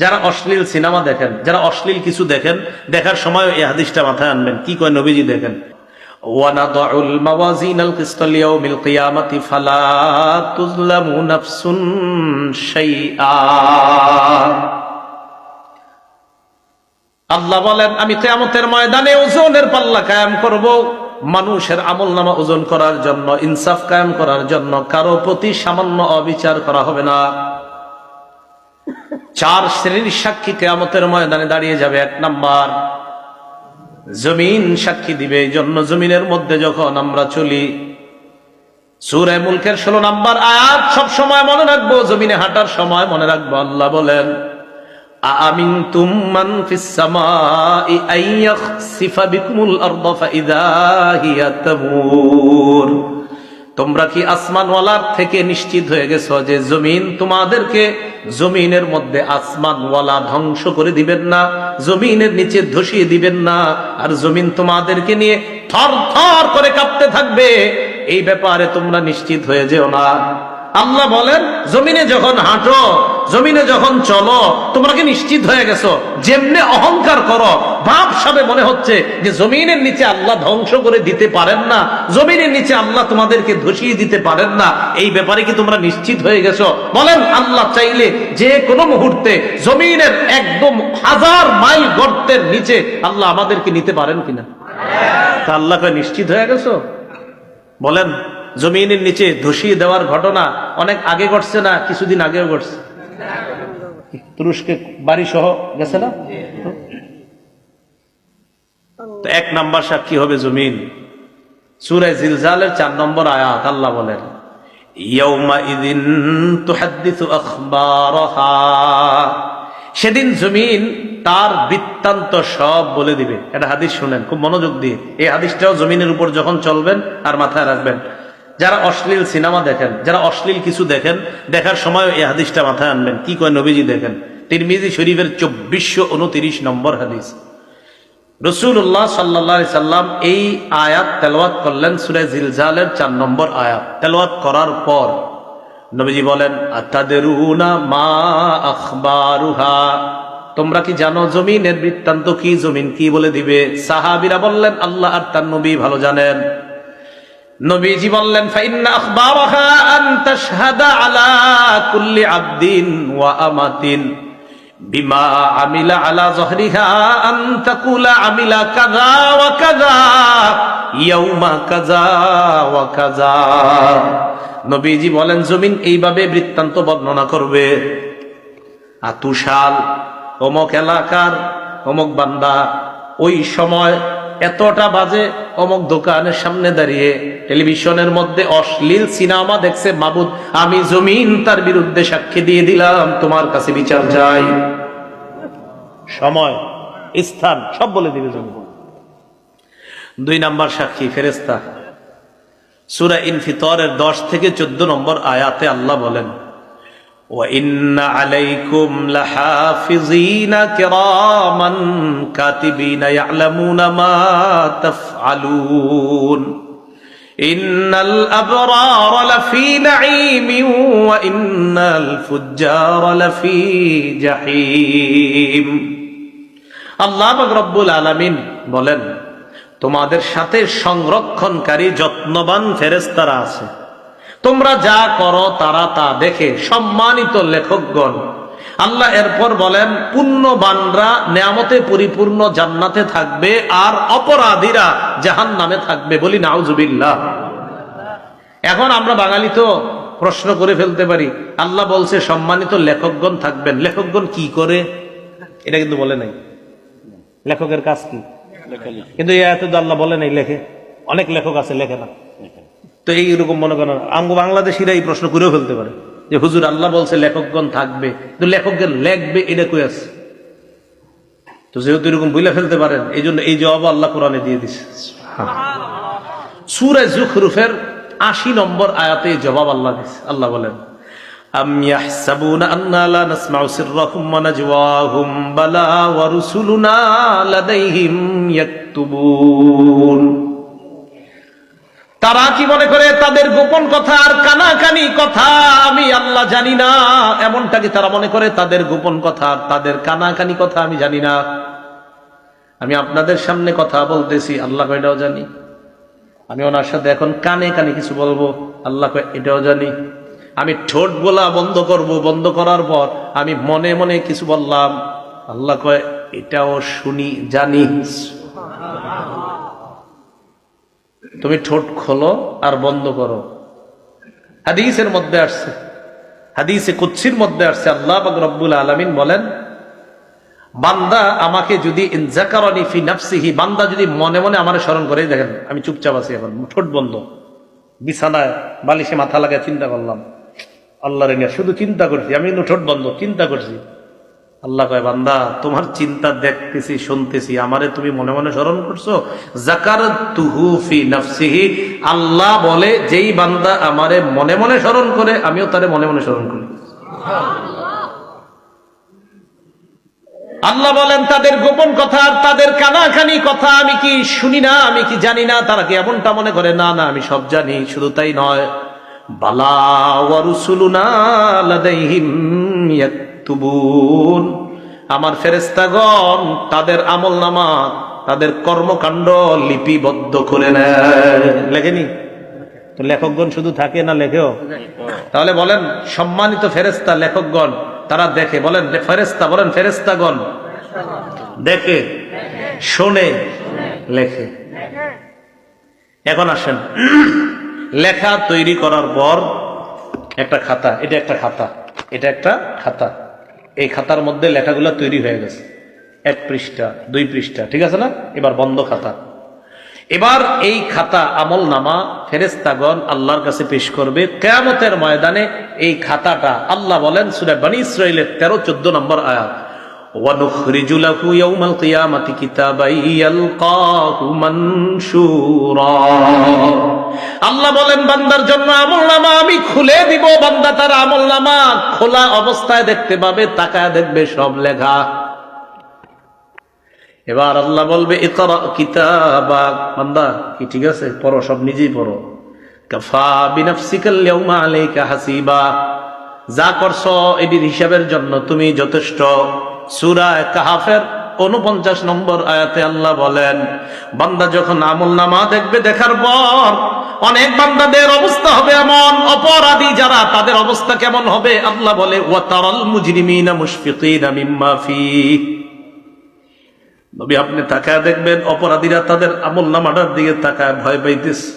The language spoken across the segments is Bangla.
যারা অশ্লীল সিনেমা দেখেন, যারা অশ্লীল কিছু দেখেন, দেখার সময় এই হাদিসটা মাথায় আনবেন। কি কয় নবীজি দেখেন, ওয়ানাদাউল মাওয়াজিনাল কিসতা লিয়াউমিল কিয়ামাতি ফালা তুযলামু নাফসুন শাইআ। আল্লাহ বলেন, আমি কিয়ামতের ময়দানে ওজনের পাল্লা কায়েম করব, মানুষের আমলনামা ওজন করার জন্য, ইনসাফ কায়েম করার জন্য। কারো প্রতি সামান্য অবিচার করা হবে না। 4 শ্রেণীর সাক্ষী কিয়ামতের ময়দানে দাঁড়িয়ে যাবে। 1 নাম্বার, জমিন সাক্ষী দিবে। এই জন্য জমিনের মধ্যে যখন আমরা চলি, সূরা মুলকের 16 নাম্বার আয়াত সব সময় মনে রাখবো, জমিনে হাঁটার সময় মনে রাখবো। আল্লাহ বলেন, আমিনতুম মান ফিস সামাই আইয়াখসিফা বিকুমুল আরদা ফাইযা হিয়া তামুর। তোমরা কি আসমানওয়ালার থেকে নিশ্চিত হয়ে গেছো যে জমিন তোমাদেরকে, জমিনের মধ্যে আসমানওয়ালা ধ্বংস করে দিবেন না, জমিনের নিচে ধসিয়ে দিবেন না, আর জমিন তোমাদেরকে নিয়ে থর থর করে কাঁপতে থাকবে। এই ব্যাপারে তোমরা নিশ্চিত হয়ে যেও না। আল্লাহ বলেন, জমিনে যখন হাঁটো, জমিনে যখন চলো, তোমরা কি নিশ্চিত হয়ে গেছো? যেমনে অহংকার করো, ভাবসাবে মনে হচ্ছে যে জমিনের নিচে আল্লাহ ধ্বংস করে দিতে পারেন না, জমিনের নিচে আল্লাহ তোমাদেরকে ধসিয়ে দিতে পারেন না, এই ব্যাপারে কি তোমরা নিশ্চিত হয়ে গেছো? বলেন, আল্লাহ চাইলে যে কোনো মুহূর্তে জমিনের একদম 1000 মাইল গর্তের নিচে আল্লাহ আমাদেরকে নিতে পারেন কিনা? তা আল্লাহকে নিশ্চিত হয়ে গেছো? বলেন, জমিনের নিচে ধসিয়ে দেওয়ার ঘটনা অনেক আগে ঘটছে না কিছুদিন আগেও ঘটছে? তুরস্কে বাড়ি সহ গেছে না? তো 1 নাম্বার সাক্ষী হবে জমিন। সূরা জিলজালের 4 নম্বর আয়াত আল্লাহ বলেন, ইয়াউমা ইযিন তুহাদ্দিসু আখবারাহা। সেদিন জমিন তার বৃত্তান্ত সব বলে দিবে। এটা হাদিস শুনেন খুব মনোযোগ দিয়ে। এই হাদিসটাও জমিনের উপর যখন চলবেন আর মাথায় রাখবেন। যারা অশ্লীল সিনেমা দেখেন, যারা অশ্লীল কিছু দেখেন, দেখার সময় এই হাদিসটা মাথায় আনবেন। কি কয় নবীজি দেখেন, তিরমিজি শরীফের 2429 নম্বর হাদিস। রাসূলুল্লাহ সাল্লাল্লাহু আলাইহি সাল্লাম এই আয়াত তেলাওয়াত করলেন, সূরা জিলজালের 4 নম্বর আয়াত তেলাওয়াত করার পর নবীজি বলেন, আতাদরুনা মা আখবারুহা। তোমরা কি জানো জমিনের বৃত্তান্ত কি, জমিন কি বলে দিবে? সাহাবীরা বললেন, আল্লাহ আর তার নবী ভালো জানেন। নবীজি বললেন, ফাইন্না আখবারাহা আন তাশহাদা আলা কুল্লি আবদিন ওয়া আমাতিন বিমা আমিলা আলা যহরিহা আন তাকুলা আমিলা কাযা ওয়া কাযা ইয়াউমা কাযা ওয়া কাযা। নবীজি বলেন, জমিন এইভাবে বৃত্তান্ত বর্ণনা করবে, আতুশাল অমুক এলাকার অমুক বান্দা ওই সময় এতটা বাজে অমুক দোকানের সামনে দাঁড়িয়ে টেলিভিশনের মধ্যে অশ্লীল সিনেমা দেখছে। মাবুদ, আমি জমিন তার বিরুদ্ধে সাক্ষী দিয়ে দিলাম, তোমার কাছে বিচার চাই। সময়, স্থান সব বলে দিবে জমিন। 2 নাম্বার সাক্ষী ফেরেশতা। সূরা ইনফিতরের 10 থেকে 14 নম্বর আয়াতে আল্লাহ বলেন, ওয়া ইন্না আলাইকুম লাহাফিজিনা কিরামান কাতিবিনা ইয়ালামুনা মা তাফআলুন ইন্নাল আবরারা লাফি নাঈমিন ওয়া ইন্নাল ফুজ্জারা লাফি জাহিম। আল্লাহ পাক রব্বুল আলামিন বলেন, তোমাদের সাথে সংরক্ষণকারী যত্নবান ফেরেশতারা আছে। তোমরা যা করো তারা তা দেখে। সম্মানিত লেখকগণ, আল্লাহ এরপর বলেন, পুণ্যবানরা নেয়ামতে পরিপূর্ণ জান্নাতে থাকবে আর অপরাধীরা জাহান্নামে থাকবে। বলি নাউজুবিল্লাহ। এখন আমরা বাঙালি তো প্রশ্ন করে ফেলতে পারি, আল্লাহ বলছে সম্মানিত লেখকগণ থাকবেন, লেখকগণ কি করে? এটা কিন্তু বলে নাই লেখকের কাজ কি। কিন্তু এই আয়াতে তো আল্লাহ বলে নাই লেখে। অনেক লেখক আছে লেখে না। তো এইরকম মনে করেন আঙ্গ বাংলাদেশিরা এই প্রশ্ন করেও ফেলতে পারে যে হুজুর আল্লাহ বলছে লেখকগণ থাকবে, তো লেখকগণ লেখবে এটা কই আছে? তো যেহেতু এরকম বলে ফেলতে পারেন, এই জন্য এই জবাব আল্লাহ কোরআনে দিয়ে দিছে। সূরা যুখরুফের 80 নম্বর আয়াতে জবাব আল্লাহ দিছে। আল্লাহ বলেন, আম ইয়াহসাবুনা আন্না লা নাসমাউ সিররাহুম ওয়া নাজওয়াহুম বালা ওয়া রুসুলুনা লাদাইহিম ইয়াকতুবুন। তারা কি মনে করে তাদের গোপন কথা আর কানাকানি কথা আমি আল্লাহ জানি না? এমনটা কি তারা মনে করে তাদের গোপন কথা আর তাদের কানাকানি কথা আমি জানি না? আমি আপনাদের সামনে কথা বলতেছি, আল্লাহ এটাও জানি। আমি ওনার সাথে এখন কানে কানে কিছু বলবো, আল্লাহ এটাও জানি। আমি ঠোঁট বলা বন্ধ করব, বন্ধ করার পর আমি মনে মনে কিছু বললাম, আল্লাহ কয় এটাও শুনি, জানি। তুমি ঠোঁট খোলো আর বন্ধ করো। হাদিসের মধ্যে আসছে, হাদিসে কুদসির মধ্যে আসছে, আল্লাহ পাক রব্বুল আলামিন বলেন, বান্দা আমাকে যদি ইনজাকারানি ফি নাফসিহি, বান্দা যদি মনে মনে আমারে স্মরণ করে, দেখেন আমি চুপচাপ আছি এখন, ঠোঁট বন্ধ, বিছানায় বালিশে মাথা লাগায় চিন্তা করলাম, আল্লাহর নিয়ে শুধু চিন্তা করছি, আমি কিন্তু ঠোঁট বন্ধ, চিন্তা করছি। আল্লাহ কয় বান্দা তোমার চিন্তা দেখতেছি, শুনতেছি, আমারে তুমি মনে মনে স্মরণ করছো। যাকারতুহু ফি নাফসিহি, আল্লাহ বলে যেই বান্দা আমারে মনে মনে স্মরণ করে আমিও তারে মনে মনে স্মরণ করি। আল্লাহ বলেন তাদের গোপন কথা আর তাদের কানাকানি কথা আমি কি শুনি না, আমি কি জানি না? তারা কি এমনটা মনে করে? না না, আমি সব জানি। শুধু তাই নয়, বালা ওয়া রুসুলুনা লাদাইহিম ইয়াকতুবুন, আমার ফেরেশতাগণ তাদের আমলনামা, তাদের কর্মকাণ্ড লিপিবদ্ধ করে নেয়। লেখেনি তো? লেখকগণ শুধু থাকে না, লেখেও। তাহলে বলেন সম্মানিত ফেরেশতা লেখকগণ তারা দেখে, বলেন ফেরেশতা, বলেন ফেরেশতাগণ দেখে, শোনে, লেখে। এখন আসেন, লেখা তৈরি করার পর একটা খাতা, এটা একটা খাতা, এটা একটা খাতা, এই খাতার মধ্যে লেখাগুলো তৈরি হয়ে গেছে, 1 পৃষ্ঠা 2 পৃষ্ঠা, ঠিক আছে না? এবার বন্ধ খাতা। এবার এই খাতা আমল নামা ফেরেশতাগণ আল্লাহর কাছে পেশ করবে কিয়ামতের ময়দানে। এই খাতাটা আল্লাহ বলেন সূরা বনী ইসরাঈলের 13-14 নম্বর আয়াত, ওয়া নুখরিজু লাহু ইয়াউমাল কিয়ামাতি কিতাবান ইয়ালকাহু মানশুরা। আল্লাহ বলেন বান্দার জন্য আমলনামা আমি খুলে দিব, বান্দা তার আমলনামা খোলা অবস্থায় দেখতে পাবে, তাকায় দেখবে সব লেখা। এবার আল্লাহ বলবে ইকরা কিতাবাক, বান্দা কি ঠিক আছে, পড়ো, সব নিজেই পড়ো। কাফা বিনাফসিকাল ইয়াউমা আলাইকা হাসিবা, যা করছো এটির হিসাবের জন্য তুমি যথেষ্ট। সূরা কাহফের 49 নম্বর আয়াতে আল্লাহ বলেন বান্দা যখন আমলনামা দেখবে, দেখার পর অনেক বান্দাদের অবস্থা হবে এমন, অপরাধী যারা তাদের অবস্থা কেমন হবে? আল্লাহ বলে ওয়া তারাল মুজরিমিনা মুশফিকিনা মিম্মা ফিহি, নবী আপনি তাকায় দেখবেন অপরাধীরা তাদের আমলনামাটার দিকে তাকায় ভয় পাইতেছে,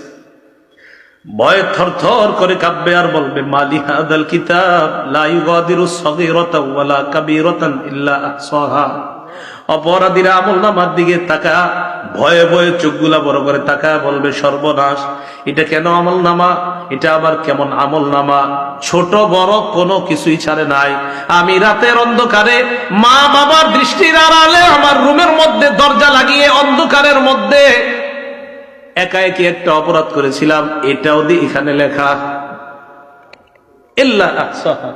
ভয়ে থরথর করে কাঁপবে আর বলবে মালি হাদাল কিতাব লা ইউগাদিরু সগীরাতাও ওয়ালা কাবীরাতান ইল্লা আহসাহা। অপরাধীরা আমলনামার দিকে তাকায় ভয়ে ভয়ে চোখগুলা বড় করে তাকায় বলবে সর্বনাশ, এটা কেন আমলনামা, এটা আবার কেমন আমলনামা, ছোট বড় কোনো কিছুই ছাড়ে নাই। আমি রাতের অন্ধকারে মা বাবার দৃষ্টির আড়ালে আমার রুমের মধ্যে দরজা লাগিয়ে অন্ধকারের মধ্যে একা একই একটা অপরাধ করেছিলাম, এটাও দিয়ে এখানে লেখা ইল্লা আহসাহা।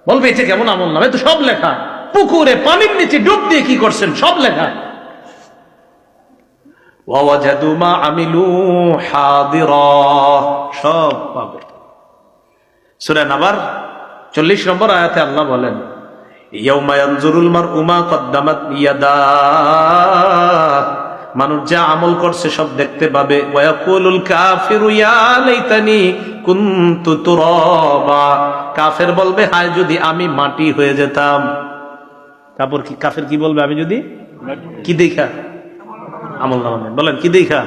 বলবে এটা কেমন আমলনামা, এ তো সব লেখা, পুকুরে পানির নিচে ডুব দিয়ে কি করছেন সব লেখা। ওয়াজাদু মা আমিলু হাদিরা, সব পাবে। সূরা নাবার 40 নম্বর আয়াতে আল্লাহ বলেন ইয়াউমা ইয়ানজুরুল মারউ মা কদ্দামাত ইয়াদা, মানুষ যা আমল করছে সব দেখতে পাবে। ওয়া ইয়াকুলুল কাফিরু ইয়া লাইতানি কুনতু তুরাবা, কাফের বলবে হায় যদি আমি মাটি হয়ে যেতাম। কাফের কি বলবে? আমি যদি কি দেখা আমলনামা, বলেন কি দেখা?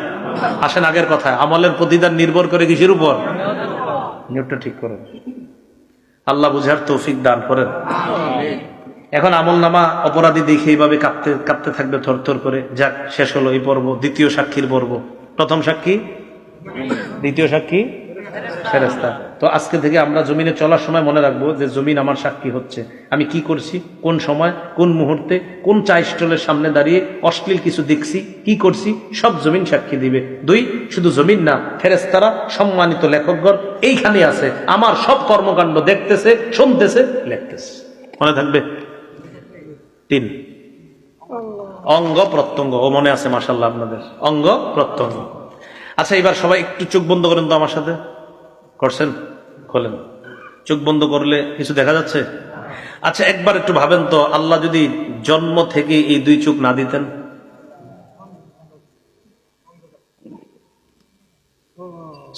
আসেন আগের কথা, আমলের প্রতিদান নির্ভর করে কিসের উপর? নিয়তটা ঠিক করেন, আল্লাহ বুঝার তৌফিক দান করেন। এখন আমলনামা অপরাধী দেখে এইভাবে কাঁপতে কাঁপতে থাকবে থরথর করে। যাক, শেষ হলো এই পর্ব, দ্বিতীয় সাক্ষীর পর্ব। প্রথম সাক্ষী, দ্বিতীয় সাক্ষী ফেরেশতা। তো আজকে থেকে আমরা জমিনে চলার সময় মনে রাখবো যে জমিন আমার সাক্ষী হচ্ছে, আমি কি করছি, কোন সময়, কোন মুহূর্তে, কোন চা স্টলের সামনে দাঁড়িয়ে অশ্লীল কিছু দেখছি, কি করছি, সব জমিন সাক্ষী দিবে। 2, শুধু জমিন না, ফেরেশতারা সম্মানিত লেখকগণ এইখানে আছে, আমার সব কর্মকাণ্ড দেখতেছে, শুনতেছে, লিখতেছে। মনে থাকবে? 3, অঙ্গ প্রত্যঙ্গ। ও মনে আছে মাশাআল্লাহ আপনাদের, অঙ্গ প্রত্যঙ্গ। আচ্ছা, এবার সবাই একটু চোখ বন্ধ করেন তো আমার সাথে। করছেন? খোলেন। চোখ বন্ধ করলে কিছু দেখা যাচ্ছে? আচ্ছা, একবার একটু ভাবেন তো, আল্লাহ যদি জন্ম থেকে এই দুই চোখ না দিতেন?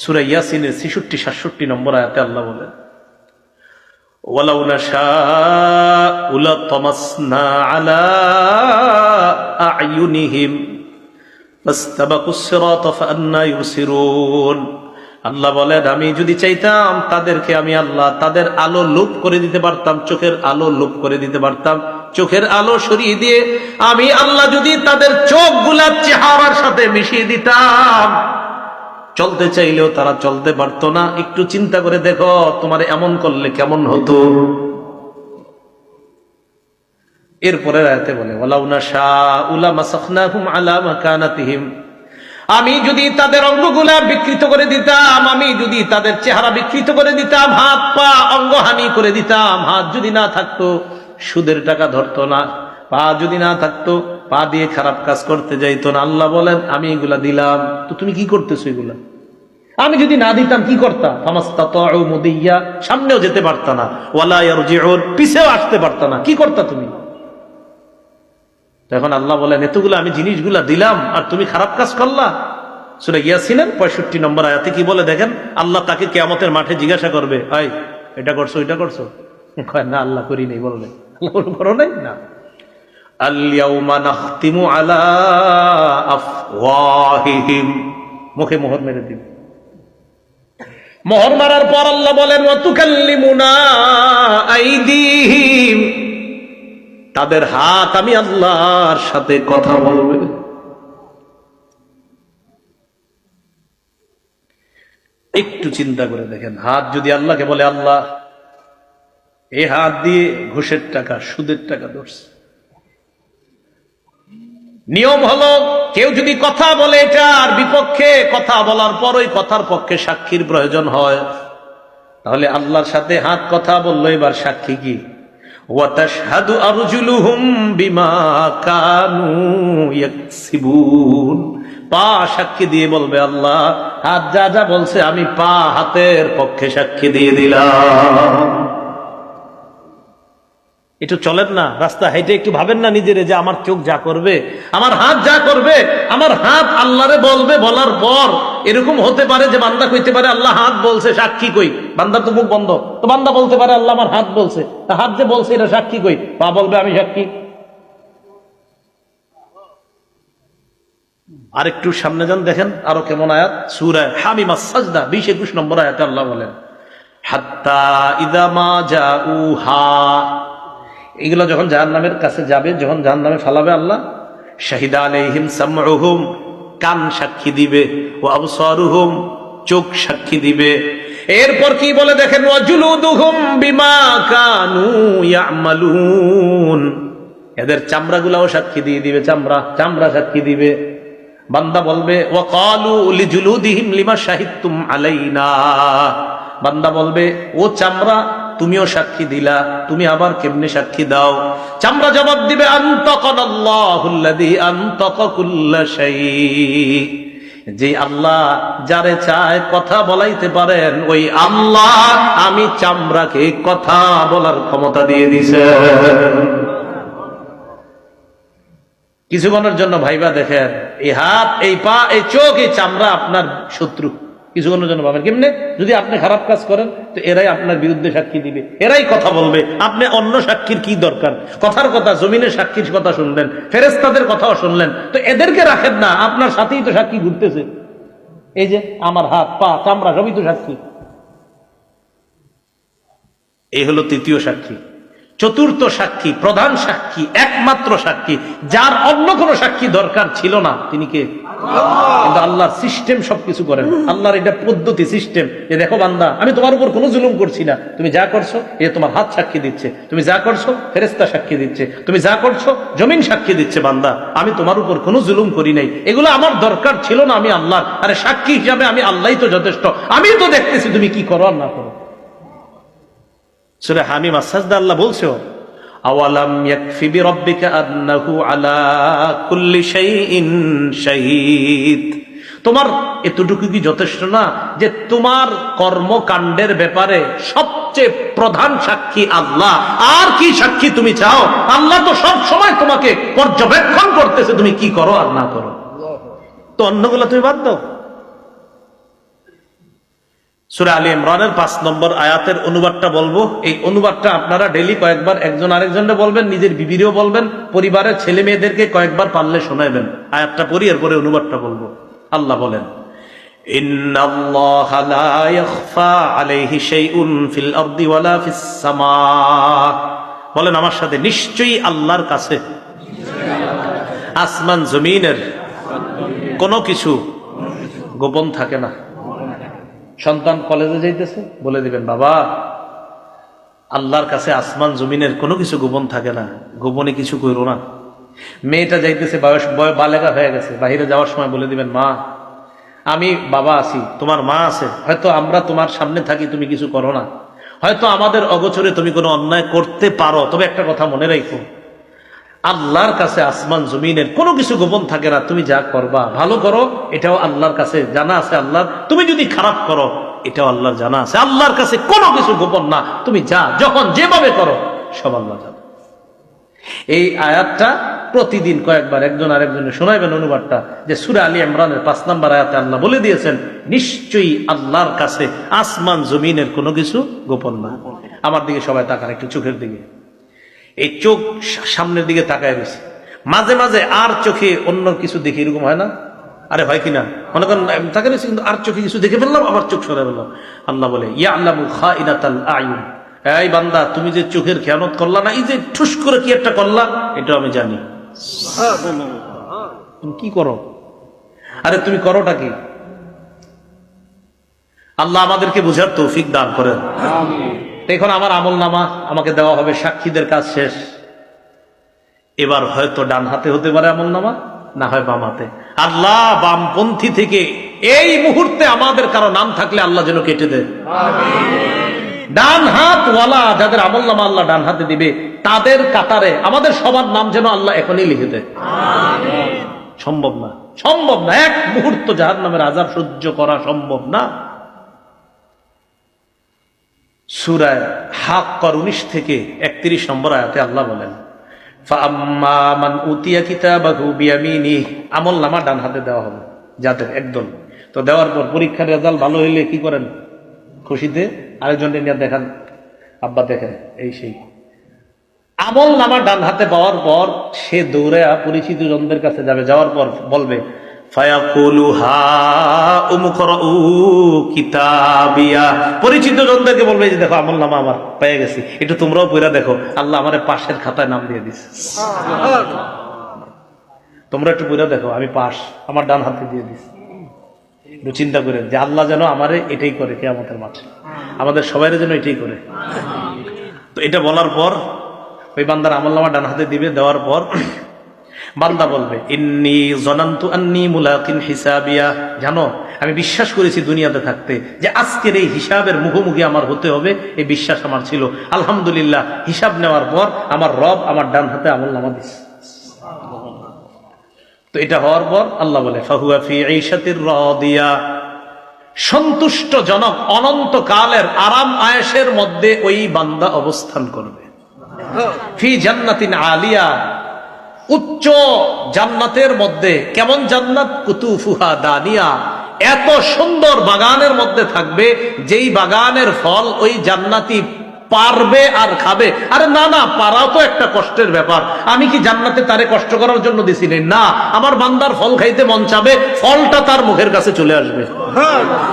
সূরা ইয়াসিনের ৬৬-৬৭ নম্বর আয়াতে আল্লাহ বলেন, ওয়ালাউ নাশাউ লাতামাসনা আলা আ'য়ুনিহিম ফাস্তাবাকুস সিরাতা ফাআন্না ইউবসিরুন। আল্লাহ বলেন, আমি যদি চাইতাম তাদেরকে আমি আল্লাহ তাদের আলো লোপ করে দিতে পারতাম, চোখের আলো লোপ করে দিতে পারতাম। চোখের আলো সরিয়ে দিয়ে আমি আল্লাহ যদি তাদের চোখগুলা চেহারার সাথে মিশিয়ে দিতাম, চলতে চাইলেও তারা চলতে পারতো না। একটু চিন্তা করে দেখো, তোমার এমন করলে কেমন হতো। এরপরে আয়াতে বলে, ওয়ালাউ নাশাউ লামাসাখনাহুম আলা মাকানাতিহিম, আমি যদি তাদের অঙ্গগুলা বিকৃত করে দিতাম, আমি যদি তাদের চেহারা বিকৃত করে দিতাম, হাত পা অঙ্গহানি করে দিতাম। হাত যদি না থাকতো সুদের টাকা ধরতো না, পা যদি না থাকতো পা দিয়ে খারাপ কাজ করতে যাইতো না। আল্লাহ বলেন, আমি এগুলা দিলাম, তো তুমি কি করতেছো এগুলা? আমি যদি না দিতাম কি করতাম? ফামাস্তাতাউ মুদিয়া, সামনেও যেতে পারতা না, ওয়ালা ইয়ারজিউন, পিছেও আসতে পারতা না। কি করতা তুমি? এখন আল্লাহ বলেন, এতগুলো আমি জিনিসগুলা দিলাম আর তুমি খারাপ কাজ করলা। সূরা ইয়াসিনের ৬৫ নম্বর আয়াতে কি বলে দেখেন, আল্লাহ তাকে কিয়ামতের মাঠে জিজ্ঞাসা করবে, এই এটা করছো, এটা করছো? কয় না, আল্লাহ করি নাই। বলবে আল্লাহ করো নাই? না। আল ইয়াউমা নাখতিমু আলা আফওয়াহিহিম, মুখে মোহর মেরে দিবে। মোহর মারার পর আল্লাহ বলেন, ওয়া তুকাল্লিমুনা আইদিহিম, তাদের হাত আমি আল্লাহর সাথে কথা বলবে। একটু চিন্তা করে দেখেন, হাত যদি আল্লাহকে বলে, আল্লাহ এই হাত দিয়ে ঘুষের টাকা, সুদের টাকা ধরছে। নিয়ম হলো, কেউ যদি কথা বলে এটার বিপক্ষে, কথা বলার পর ওই কথার পক্ষে সাক্ষীর প্রয়োজন হয়, তাহলে আল্লাহর সাথে হাত কথা বললো, এবার সাক্ষী কি? ওয়া তাশহাদু আরজুলুহুম বিমা কানু ইয়াকসিবুন, পা সাক্ষী দিয়ে বলবে, আল্লাহ হাত যা যা বলছে আমি পা হাতের পক্ষে সাক্ষী দিয়ে দিলাম। একটু চলেন না রাস্তা হাইটে, একটু ভাবেন না নিজেরে যে আমার চোখ যা করবে, আমার হাত যা করবে, আমার হাত আল্লাহরে বলবে। বলার পর এরকম হতে পারে যে বান্দা কইতে পারে, আল্লাহ হাত বলছে, সাক্ষী কই? বান্দার তো মুখ বন্ধ, তো বান্দা বলতে পারে, আল্লাহ আমার হাত বলছে, তা হাত যে বলছে এটা সাক্ষী কই? পা বলবে আমি সাক্ষী। আর একটু সামনে যান, দেখেন আরো কেমন আয়াত। সূরা হামিমাস সাজদা ২০-২১ নম্বর আয়াতে আল্লাহ বলেন, হাত্তা ইযা মা জাউহা, এগুলো যখন জাহান্নামের কাছে যাবে, যখন জাহান্নামে ফালাবে আল্লাহ, শাহিদা আলাইহিম সামউহুম, কান সাক্ষী দিবে, ওয়া আবসারুহুম, চোখ সাক্ষী দিবে। এরপর কি বলে দেখেন, ওয়া জুলুদুহুম বিমা কানু ইয়ামালুন, এদের চামড়াগুলাও সাক্ষী দিয়ে দিবে, চামড়া সাক্ষী দিবে। বান্দা বলবে, ওয়া ক্বালু লিজুলুদিহিম লিমা শাহিদতুম আলাইনা, বান্দা বলবে, ও চামড়া তুমিও সাক্ষী দিলা, তুমি আবার কেমনে সাক্ষী দাও? চামড়া জবাব দিবে, আনতাকানাল্লাহুল্লাযী আনতাকা কুল্লা শাই, যে আল্লাহ যারে চায় কথা বলাইতে পারেন, ওই আল্লাহ আমি চামড়াকে কথা বলার ক্ষমতা দিয়ে দিয়েছেন। কিছুক্ষণের জন্য ভাইবা দেখেন, এই হাত, এই পা, এই চোখ, এই চামড়া আপনার শত্রু। কিছুক্ষণের জন্য ভাবেন, কেমনে? যদি আপনি খারাপ কাজ করেন তো এরাই আপনার বিরুদ্ধে সাক্ষী দিবে, এরাই কথা বলবে। আপনি অন্য সাক্ষীর কি দরকার? কথার কথা, জমিনের সাক্ষীর কথা শুনলেন, ফেরেশতাদের কথাও শুনলেন, তো এদেরকে রাখেন না, আপনার সাথেই তো সাক্ষী ঘুরতেছে। এই যে আমার হাত, পা, চামড়া সবই তো সাক্ষী। এই হলো তৃতীয় সাক্ষী। চতুর্থ সাক্ষী, প্রধান সাক্ষী, একমাত্র সাক্ষী, যার অন্য কোনো সাক্ষী দরকার ছিল না, তিনি কে? কিন্তু আল্লাহর সিস্টেম সবকিছু করেন, আল্লাহর এটা পদ্ধতি, সিস্টেম। যে দেখো বান্দা, আমি তোমার উপর কোনো জুলুম করছি না, তুমি যা করছো এ তোমার হাত সাক্ষী দিচ্ছে, তুমি যা করছো ফেরেশতা সাক্ষী দিচ্ছে, তুমি যা করছো জমিন সাক্ষী দিচ্ছে। বান্দা, আমি তোমার উপর কোনো জুলুম করি নাই, এগুলো আমার দরকার ছিল না, আমি আল্লাহ। আরে সাক্ষী হিসাবে আমি আল্লাহই তো যথেষ্ট, আমি তো দেখতেছি তুমি কি করো আর না করো। সূরা হামিমাস সাজদা আল্লাহ বলছো, আওয়ালাম ইয়াকফি বিরাব্বিকা আন্নাহু আলা কুল্লি শাইইন শাহীদ, তোমার এতটুকু কি যথেষ্ট না যে তোমার কর্মকাণ্ডের ব্যাপারে সবচেয়ে প্রধান সাক্ষী আল্লাহ? আর কি সাক্ষী তুমি চাও? আল্লাহ তো সব সময় তোমাকে পর্যবেক্ষণ করতেছে তুমি কি করো আর না করো। তো অন্যগুলো তুমি বাদ দাও। সূরা আলী ইমরানের 5 নম্বর আয়াতের অনুবাদটা বলবো। এই অনুবাদটা আপনারা ডেইলি কয়েকবার একজন আরেকজনকে বলবেন, নিজের বিবিরও বলবেন, পরিবারের ছেলে মেয়েদেরকে কয়েকবার পারলে শোনাবেন। আয়াতটা পড়ি, এরপরে অনুবাদটা বলবো। আল্লাহ বলেন, ইন্নাল্লাহা লা ইয়াখফা আলাইহি শাইউন ফিল আরদি ওয়ালা ফিস সামা। বলেন আমার সাথে, নিশ্চয়ই আল্লাহর কাছে আসমান জমিনের কোনো কিছু গোপন থাকে না। সন্তান কলেজে যাইতেছে, বলে দিবেন বাবা, আল্লাহর কাছে আসমান জমিনের কোনো কিছু গোপন থাকে না, গোপনে কিছু করো না। মেয়েটা যাইতেছে, বয়স বালেগা হয়ে গেছে, বাহিরে যাওয়ার সময় বলে দিবেন মা, আমি বাবা আছি, তোমার মা আছে, হয়তো আমরা তোমার সামনে থাকি, তুমি কিছু করো না, হয়তো আমাদের অগোচরে তুমি কোনো অন্যায় করতে পারো, তবে একটা কথা মনে রাখো, আল্লাহর কাছে আসমান জমিনের কোনো কিছু গোপন থাকে না। তুমি যা করবা ভালো করো, এটাও আল্লাহর কাছে জানা আছে আল্লাহর। তুমি যদি খারাপ করো, এটাও আল্লাহর জানা আছে। আল্লাহর কাছে কোনো কিছু গোপন না। তুমি যা যখন যেভাবে করো সব আল্লাহ জানে। এই আয়াতটা প্রতিদিন কয়েকবার একজন আরেকজনে শোনাইবেন অনুবাদটা, যে সূরা আলী ইমরানের 5 নম্বর আয়াতে আল্লাহ বলে দিয়েছেন, নিশ্চয়ই আল্লাহর কাছে আসমান জমিনের কোনো কিছু গোপন না। আমার দিকে সবাই তাকান, একটু চোখের দিকে। এই চোখ সামনের দিকে তাকায় রয়েছে, মাঝে মাঝে আর চোখে অন্য কিছু দেখি, এরকম হয় না? আরে হয় কিনা? মনে করেন তাকে রয়েছে, কিন্তু আর চোখে কিছু দেখে ফেললাম, আবার চোখ সরে ফেললাম। আল্লাহ বলে, ইয়ালামু খাইনাতাল আয়ুন, এই বান্দা তুমি যে চোখের খেয়ানত করলা না, এই যে ঠুস করে কি একটা করলা, এটা আমি জানি। তুমি কি করো? আরে তুমি করোটা কি? আল্লাহ আমাদেরকে বুঝার তৌফিক দান করেন। এখন আমার আমল নামা আমাকে দেওয়া হবে, সাক্ষীদের কাজ শেষ। এবার হয়তো ডান হাতে হতে পারে আমল নামা, না হয় বাম হাতে। আল্লাহ বামপন্থী থেকে এই মুহূর্তে আমাদের কারো নাম থাকলে আল্লাহ যেন কেটে দেয়। ডান হাত ওয়ালা যাদের আমল নামা আল্লাহ ডান হাতে দিবে, তাদের কাতারে আমাদের সবার নাম যেন আল্লাহ এখনই লিখে দেয়। সম্ভব না, সম্ভব না। এক মুহূর্ত জাহান্নামের আযাব সহ্য করা সম্ভব না। সূরা হাক্ক 19 থেকে 31 নম্বর আয়াতে আল্লাহ বলেন, ফাআম্মা মান উতিয়া কিতাবাহু বিয়ামিনিহি, আমল নামা ডান হাতে দেওয়া হবে যাদের একদল। তো দেওয়ার পর পরীক্ষার রেজাল্ট ভালো হইলে কি করেন? খুশিতে আরেকজনকে নিয়ে দেখান, আব্বা দেখেন, এই সেই। আমল নামা ডান হাতে পাওয়ার পর সে দৌড়ে পরিচিত জনদের কাছে যাবে, যাওয়ার পর বলবে, ফায়াকুলু হা উমকরউ কিতাবিয়া, পরিচিত জনদেরকে বলবে, যে দেখো আমল নামা আমার পেয়ে গেছি, একটু তোমরাও পড়া দেখো, আল্লাহ আমার পাশের খাতায় নাম দিয়ে দিছে, তোমরা একটু পড়া দেখো, আমি পাশ, আমার ডান হাতে দিয়ে দিছি। একটু চিন্তা করে যে আল্লাহ যেন আমারে এটাই করে কিয়ামতের মাঠে, আমাদের সবাইরে যেন এটাই করে। তো এটা বলার পর ওই বান্দার আমল নামা ডান হাতে দিবে, দেওয়ার পর বান্দা বলবে, ইন্নী জনান্তু আন্নী মুলাকিন হিসাবিয়া, জানো আমি বিশ্বাস করেছি দুনিয়াতে থাকতে যে আজকের এই হিসাবের মুখোমুখি আমার হতে হবে, এই বিশ্বাস আমার ছিল। আলহামদুলিল্লাহ, হিসাব নেওয়ার পর আমার রব আমার ডান হাতে আমল নামা দিছে। তো এটা হওয়ার পর আল্লাহ বলে, ফাহুয়া ফি ঈশাতির রাদিয়া, সন্তুষ্টজনক অনন্তকালের আরাম আয়েশের মধ্যে ওই বান্দা অবস্থান করবে। ফি জান্নাতিন আলিয়া, উচ্চ জান্নাতের মধ্যে। কেমন জান্নাত? কুতুফুহা দানিয়া, এত সুন্দর বাগানের মধ্যে থাকবে, যেই বাগানের ফল ওই জান্নাতি পারবে আর খাবে। আরে না না, পারাও তো একটা কষ্টের ব্যাপার। আমি কি জান্নাতে তারে কষ্ট করার জন্য দিছি না? আমার বান্দার ফল খাইতে মন চাবে, ফলটা তার মুখের কাছে চলে আসবে।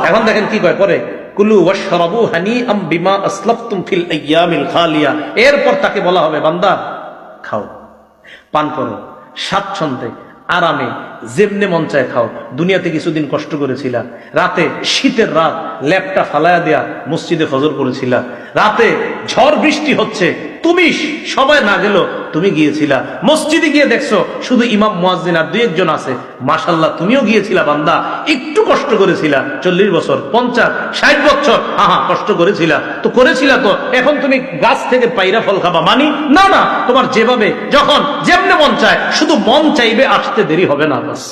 এখন দেখেন কি কয় পরে, কুলু ওয়াশরাবু হানিআম বিমা আসলাফতুম ফিল আইয়ামিল খালিয়া। এরপর তাকে বলা হবে, বান্দা খাও, পান করো, স্বাচ্ছন্দ্যে আরামে যেমনে মন চায় খাও। দুনিয়াতে কিছুদিন কষ্ট করেছিলা, রাতে শীতের রাত ল্যাপটা ফালায়া দেয়া মসজিদে ফজর করেছিলা, রাতে ঝড় বৃষ্টি হচ্ছে, তুমি সবাই না গেল, তুমি গিয়েছিলা মসজিদে, গিয়ে দেখছো শুধু ইমাম মুয়াজ্জিন আর 2-1 আছে, মাশাআল্লাহ তুমিও গিয়েছিলা বান্দা, একটু কষ্ট করেছিলা, 40 বছর 50 60 বছর কষ্ট করেছিলা, তো করেছিলা, তো এখন তুমি গাছ থেকে পাইরা ফল খাবা মানি? না না, তোমার যেভাবে যখন যেমনে মন চায়, শুধু মন চাইবে, আসতে দেরি হবে না, বাস।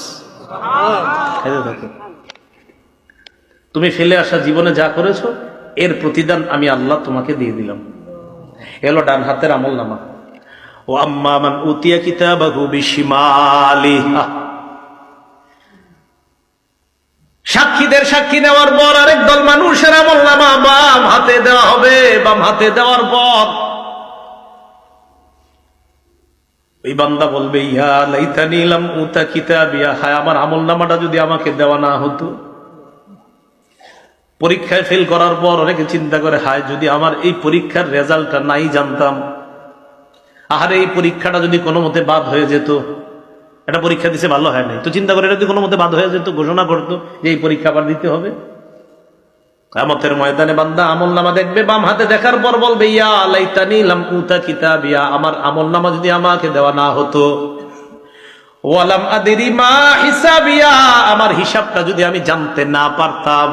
তুমি ফেলে আসা জীবনে যা করেছো এর প্রতিদান আমি আল্লাহ তোমাকে দিয়ে দিলাম। এলো ডান হাতের আমল নামা। ও আম্মা মান উতিয়া কিতাবাহু বিশিমালিহি, সাক্ষীদের সাক্ষী নেওয়ার পর আরেক দল মানুষের আমল নামা বাম হাতে দেওয়া হবে। বাম হাতে দেওয়ার পর ওই বান্দা বলবে, ইয়া লাইতানি লাম উতা কিতাবিয়া, হায় আমার আমল নামাটা যদি আমাকে দেওয়া না হতো। পরীক্ষায় ফেল করার পর অনেকে চিন্তা করে, হায় যদি আমার এই পরীক্ষার রেজাল্টটা নাই জানতাম, আহারে এই পরীক্ষাটা যদি কোনো মতে বাদ হয়ে যেত, এটা পরীক্ষা দিছে ভালো হয় নাই তো চিন্তা করে এটা যদি কোনো মতে বাদ হয়ে যেত, ঘোষণা করতো যে এই পরীক্ষা আবার দিতে হবে। কিয়ামতের ময়দানে বান্দা আমল নামা দেখবে, বাম হাতে দেখার পর বলবে, ইয়া লাইতানি লাম উতা কিতাবিয়া, আমার আমল নামা যদি আমাকে দেওয়া না হতো। ওয়ালাম আদরি মা হিসাবিয়া, আমার হিসাবটা যদি আমি জানতে না পারতাম।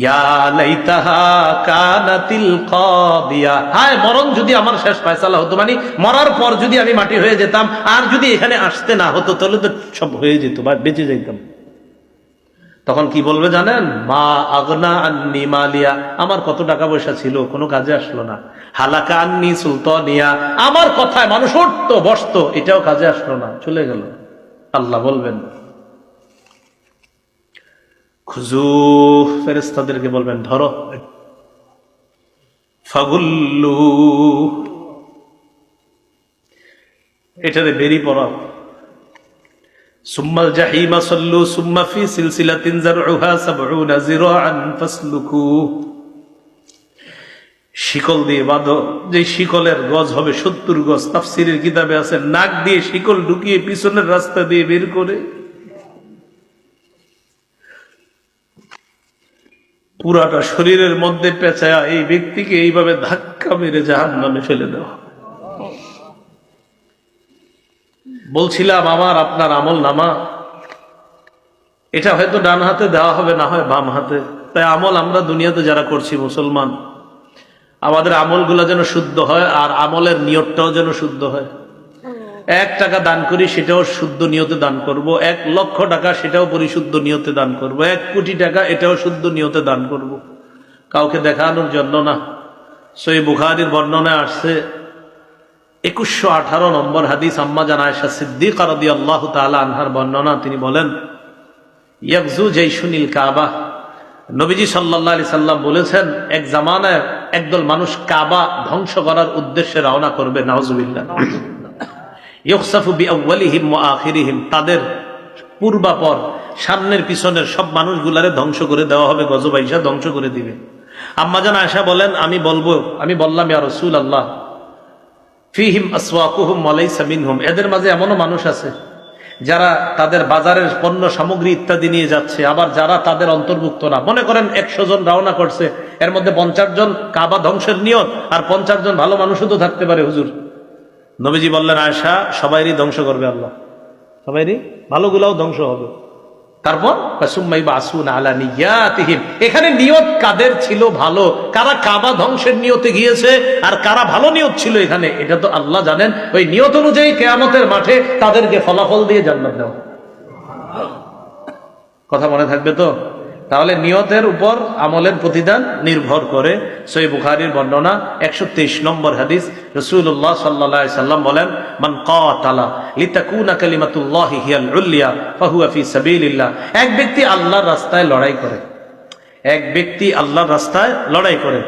ইয়া লাইতাহা কানাতিল কাদিয়া, হায় মরণ যদি আমার শেষ ফয়সালা হতো, মানে মরার পর যদি আমি মাটি হয়ে যেতাম, আর যদি এখানে আসতে না হতো তাহলে তো সব হয়ে যেত বা বেঁচে যেতাম। তখন কি বলবে জানেন? মা আগনা আন্নি মালিয়া, আমার কত টাকা পয়সা ছিল কোনো কাজে আসলো না। হালাকা আন্নি সুলতানিয়া, আমার কথায় মানুষ উঠতো বসতো, এটাও কাজে আসলো না, চলে গেল। আল্লাহ বলবেন, খুজু, ফেরেশতাদেরকে বলবেন ধরো, ফাগুল্লু, এটারে বেরি পড়া। সুম্মাল জাহিমা সাল্লু সুম্মা ফি সিলসিলাতিন যারউহা ৭০ যিরাআন ফাসলুকু, শিকল দিয়ে বাঁধো, যে শিকলের গজ হবে ৭০ গজ। তাফসীরের কিতাবে আছে নাক দিয়ে শিকল ঢুকিয়ে পিছনের রাস্তা দিয়ে বের করে পুরাটা শরীরের মধ্যে পেঁচায়া এই ব্যক্তিকে এইভাবে ধাক্কা মেরে জাহান্নামে ফেলে দেওয়া। বলছিলাম আমার আপনার আমল নামা এটা হয়তো ডান হাতে দেওয়া হবে, না হয় বাম হাতে। তাই আমল আমরা দুনিয়াতে যারা করছি মুসলমান, আমাদের আমলগুলো যেন শুদ্ধ হয়, আর আমলের নিয়তটাও যেন শুদ্ধ হয়। ১ টাকা দান করি সেটাও শুদ্ধ নিয়তে দান করব, ১ লক্ষ টাকা সেটাও পরিশুদ্ধ নিয়তে দান করব, ১ কোটি টাকা এটাও শুদ্ধ নিয়তে দান করব, কাউকে দেখানোর জন্য না। সহিহ বুখারীর বর্ণনায় আসছে ২১১৮ নম্বর হাদিস, আম্মা জান আয়েশা সিদ্দিকা রাদিয়াল্লাহু তাআলা আনহার বর্ণনা। তিনি বলেন, ইয়াগজু জাইশুনিল কাবা, নবীজি সাল্লাল্লাহু আলাইহি সাল্লাম বলেছেন, এক জামানায় একদল মানুষ কাবা ধ্বংস করার উদ্দেশ্যে রওনা করবে। নাউজুবিল্লাহ। ইউখসাফু বিআউয়ালিহিম ওয়া আখিরিহিম, তাদের পূর্বাপর সামনের পিছনের সব মানুষগুলারে ধ্বংস করে দেওয়া হবে, গজব আইসা ধ্বংস করে দিবে। আম্মা জান আয়েশা বলেন, আমি বললাম, ইয়া রাসূলুল্লাহ, ফিহিম আসওয়াকুহুম ওয়া লাইসা মিনহুম, এদের মাঝে এমনও মানুষ আছে যারা তাদের বাজারের পণ্য সামগ্রী ইত্যাদি নিয়ে যাচ্ছে, আবার যারা তাদের অন্তর্ভুক্ত না। মনে করেন ১০০ জন রওনা করছে, এর মধ্যে ৫০ জন কাবা ধ্বংসের নিয়ত, আর ৫০ জন ভালো মানুষও তো থাকতে পারে হুজুর। নবীজি বললেন, আয়েশা, সবাইরই ধ্বংস করবে আল্লাহ, সবাইরই, ভালোগুলাও ধ্বংস হবে। তারপর এখানে নিয়ত কাদের ছিল ভালো, কারা কাবা ধ্বংসের নিয়তে গিয়েছে আর কারা ভালো নিয়ত ছিল এখানে, এটা তো আল্লাহ জানেন। ওই নিয়ত অনুযায়ী কিয়ামতের মাঠে তাদেরকে ফলাফল দিয়ে জান্নাত দেওয়া। কথা মনে থাকবে তো? তাহলে নিয়তের উপর আমলের প্রতিদান নির্ভর করে। সহিহ বুখারীর বর্ণনা ১২৩ নম্বর হাদিস, রাসূলুল্লাহ সাল্লাল্লাহু আলাইহি সাল্লাম বলেন, মান কাতালা লিতাকুনা কালিমাতুল্লাহি হিয়াল উলিয়া ফাহুয়া ফি সাবিলিল্লাহ, এক ব্যক্তি আল্লাহর রাস্তায় লড়াই করে, এক ব্যক্তি আল্লাহর রাস্তায় লড়াই করে।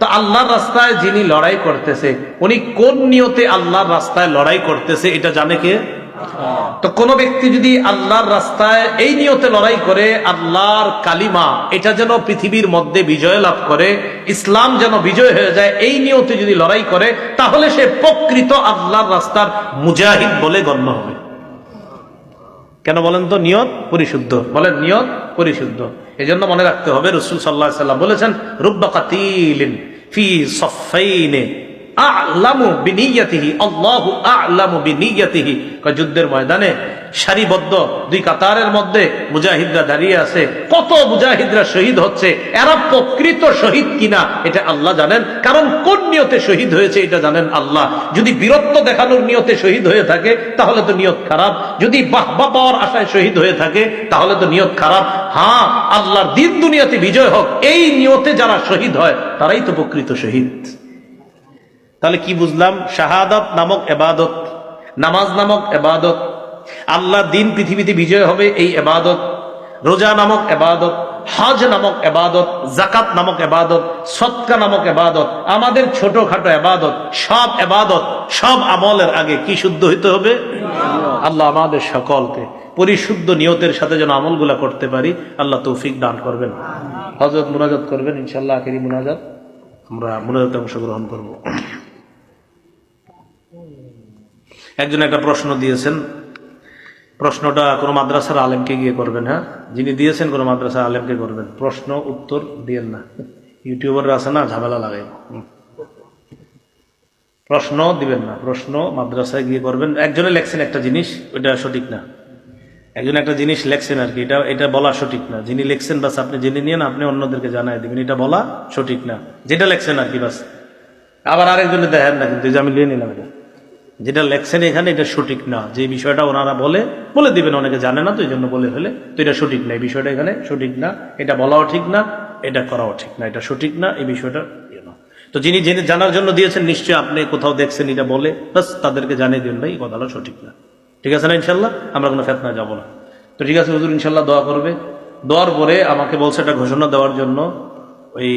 তো আল্লাহর রাস্তায় যিনি লড়াই করতেছে, উনি কোন নিয়তে আল্লাহর রাস্তায় লড়াই করতেছে এটা জানে কে? তো কোন ব্যক্তি যদি আল্লাহর রাস্তায় এই নিয়তে লড়াই করে, আল্লাহর কালিমা এটা যেন পৃথিবীর মধ্যে বিজয় লাভ করে, ইসলাম যেন বিজয় হয়ে যায়, এই নিয়তে যদি লড়াই করে, তাহলে সে প্রকৃত আল্লাহর রাস্তার মুজাহিদ বলে গণ্য হবে। কেন বলেন তো? নিয়ত পরিশুদ্ধ। বলেন নিয়ত পরিশুদ্ধ। এই জন্য মনে রাখতে হবে, রাসূল সাল্লাল্লাহু আলাইহি ওয়াসাল্লাম বলেছেন, রুব্বা কাতিলিন ফি সাফাইনে আ'লামু বিনিয়াতিহি, আল্লাহু আ'লামু বিনিয়াতিহি। যুদ্ধের ময়দানে সারিবদ্ধ দুই কাতারের মধ্যে মুজাহিদরা দাঁড়িয়ে আছে, কত মুজাহিদরা শহীদ হচ্ছে, এরা প্রকৃত শহীদ কিনা এটা আল্লাহ জানেন, কারণ কোন নিয়তে শহীদ হয়েছে এটা জানেন আল্লাহ। যদি বীরত্ব দেখানোর নিয়তে শহীদ হয়ে থাকে তাহলে তো নিয়ত খারাপ, যদি বাহবা পাওয়ার আশায় শহীদ হয়ে থাকে তাহলে তো নিয়ত খারাপ। হ্যাঁ, আল্লাহর দিন দুনিয়াতে বিজয় হোক এই নিয়তে যারা শহীদ হয় তারাই তো প্রকৃত শহীদ। তাহলে কি বুঝলাম? শাহাদাত নামক ইবাদত, নামাজ নামক ইবাদত, আল্লাহর দিন পৃথিবীতে বিজয় হবে এই ইবাদত, রোজা নামক ইবাদত, হজ নামক ইবাদত, যাকাত নামক ইবাদত, সদকা নামক ইবাদত, আমাদের ছোটখাটো ইবাদত, সব ইবাদত, সব আমলের আগে কি শুদ্ধ হইতে হবে? আল্লাহ আমাদের সকলকে পরিশুদ্ধ নিয়তের সাথে যেন আমলগুলা করতে পারি, আল্লাহ তৌফিক দান করবেন। হযরত মুনাজাত করবেন ইনশাআল্লাহ, আখেরি মুনাজাত, আমরা মুনাজাতে অংশগ্রহণ করব। একজন একটা প্রশ্ন দিয়েছেন, প্রশ্নটা কোনো মাদ্রাসার আলেমকে গিয়ে করবেন। হ্যাঁ, যিনি দিয়েছেন কোনো মাদ্রাসার আলেমকে করবেন, প্রশ্ন উত্তর দিয়েন না, ইউটিউবার আছে না, ঝামেলা লাগাই। প্রশ্ন দিবেন না, প্রশ্ন মাদ্রাসায় গিয়ে করবেন। একজনে লেখছেন একটা জিনিস, ওইটা সঠিক না, একজন একটা জিনিস লেখছেন আর কি, এটা বলা সঠিক না। যিনি লেখছেন বাস আপনি জেনে নিয়েন, আপনি অন্যদেরকে জানাই দিবেন, এটা বলা সঠিক না, যেটা লেখছেন আর কি বাস। আবার আরেকজনে দেখেন না, কিন্তু আমি লিয়ে নিলাম, এটা যেটা লেখছেন এখানে এটা সঠিক না, যে বিষয়টা ওনারা বলে দিবেন, অনেকে জানে না তো এই জন্য বলে ফেলে, তো এটা সঠিক না, এই বিষয়টা এখানে সঠিক না, এটা বলাও ঠিক না, এটা করাও ঠিক না, এটা সঠিক না, এই বিষয়টা তো যিনি জেনে জানার জন্য দিয়েছেন নিশ্চয়ই আপনি কোথাও দেখছেন এটা বলে, বাস তাদেরকে জানিয়ে দিন ভাই এই কথাটা সঠিক না। ঠিক আছে না? ইনশাল্লাহ আমরা কোনো ফেতনা যাব না। তো ঠিক আছে, হুজুর ইনশাল্লাহ দোয়া করবে। দোয়ার পরে আমাকে বলছে একটা ঘোষণা দেওয়ার জন্য, ওই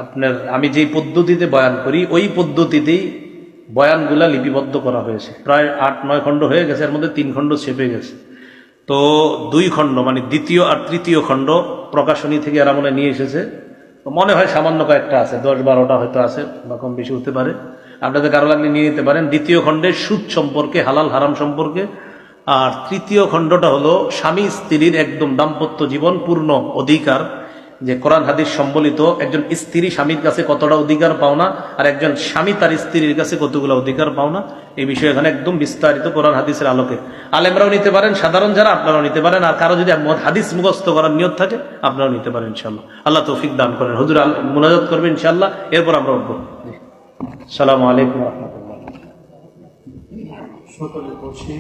আপনার আমি যেই পদ্ধতিতে বয়ান করি ওই পদ্ধতিতেই বয়ানগুলা লিপিবদ্ধ করা হয়েছে, প্রায় 8-9 খণ্ড হয়ে গেছে, এর মধ্যে 3 খণ্ড ছেপে গেছে। তো 2 খণ্ড মানে দ্বিতীয় আর তৃতীয় খণ্ড প্রকাশনী থেকে এরা মনে নিয়ে এসেছে, মনে হয় সামান্য কয়েকটা আছে, 10-12টা হয়তো আছে বা কম বেশি হতে পারে, আপনাদের কারো লাগলে নিয়ে নিতে পারেন। দ্বিতীয় খণ্ডে সুদ সম্পর্কে, হালাল হারাম সম্পর্কে, আর তৃতীয় খণ্ডটা হলো স্বামী স্ত্রীর একদম দাম্পত্য জীবন পূর্ণ অধিকার, যে কোরআন হাদিস সম্বলিত একজন স্ত্রী স্বামীর কাছে কতটা অধিকার পাওনা আর একজন স্বামী তার স্ত্রীর কাছে কতগুলো অধিকার পাওনা, এই বিষয়ে এখানে একদম বিস্তারিত কোরআন হাদিসের আলোকে। আলেমরাও নিতে পারেন, সাধারণ যারা আপনারাও নিতে পারেন, আর কারো যদি হাদিস মুখস্থ করার নিয়ত থাকে আপনারাও নিতে পারেন ইনশাআল্লাহ। আল্লাহ তৌফিক দান করেন। হুজুর মুনাজাত করবেন ইনশাআল্লাহ, এরপর আমরা উঠবো। আসসালামু আলাইকুম ওয়া রাহমাতুল্লাহ। সকলে বসে